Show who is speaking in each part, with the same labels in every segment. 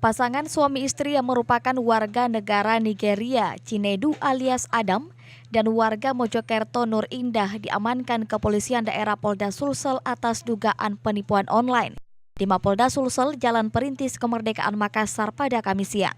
Speaker 1: Pasangan suami istri yang merupakan warga negara Nigeria, Chinedu alias Adam, dan warga Mojokerto Nur Indah diamankan kepolisian daerah Polda Sulsel atas dugaan penipuan online di Mapolda Sulsel, Jalan Perintis Kemerdekaan Makassar pada Kamis siang.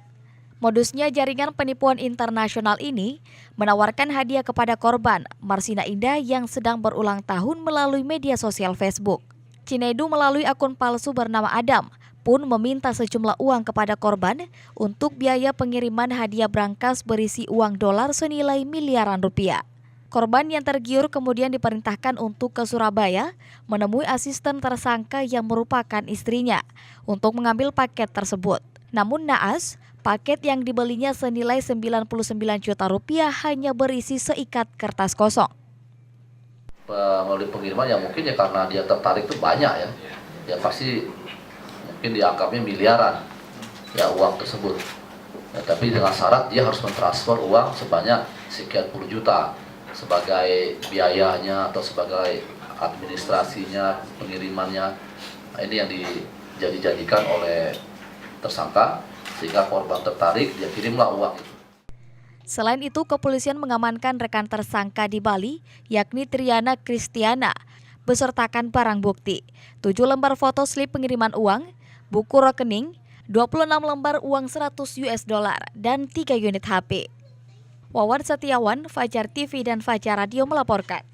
Speaker 1: Modusnya jaringan penipuan internasional ini menawarkan hadiah kepada korban, Marsina Indah yang sedang berulang tahun melalui media sosial Facebook. Chinedu melalui akun palsu bernama Adam pun meminta sejumlah uang kepada korban untuk biaya pengiriman hadiah brankas berisi uang dolar senilai miliaran rupiah. Korban yang tergiur kemudian diperintahkan untuk ke Surabaya menemui asisten tersangka yang merupakan istrinya untuk mengambil paket tersebut. Namun naas, paket yang dibelinya senilai 99 juta rupiah hanya berisi seikat kertas kosong.
Speaker 2: Melalui pengiriman ya mungkin ya karena dia tertarik tuh banyak ya pasti mungkin dianggapnya miliaran ya uang tersebut ya, tapi dengan syarat dia harus mentransfer uang sebanyak sekian puluh juta sebagai biayanya atau sebagai administrasinya pengirimannya. Nah, ini yang dijadikan oleh tersangka sehingga korban tertarik, dia kirimlah uang itu.
Speaker 1: Selain itu, kepolisian mengamankan rekan tersangka di Bali, yakni Triana Kristiana, besertakan barang bukti, 7 lembar foto slip pengiriman uang, buku rekening, 26 lembar uang $100 dan 3 unit HP. Wawan Setiawan, Fajar TV dan Fajar Radio melaporkan.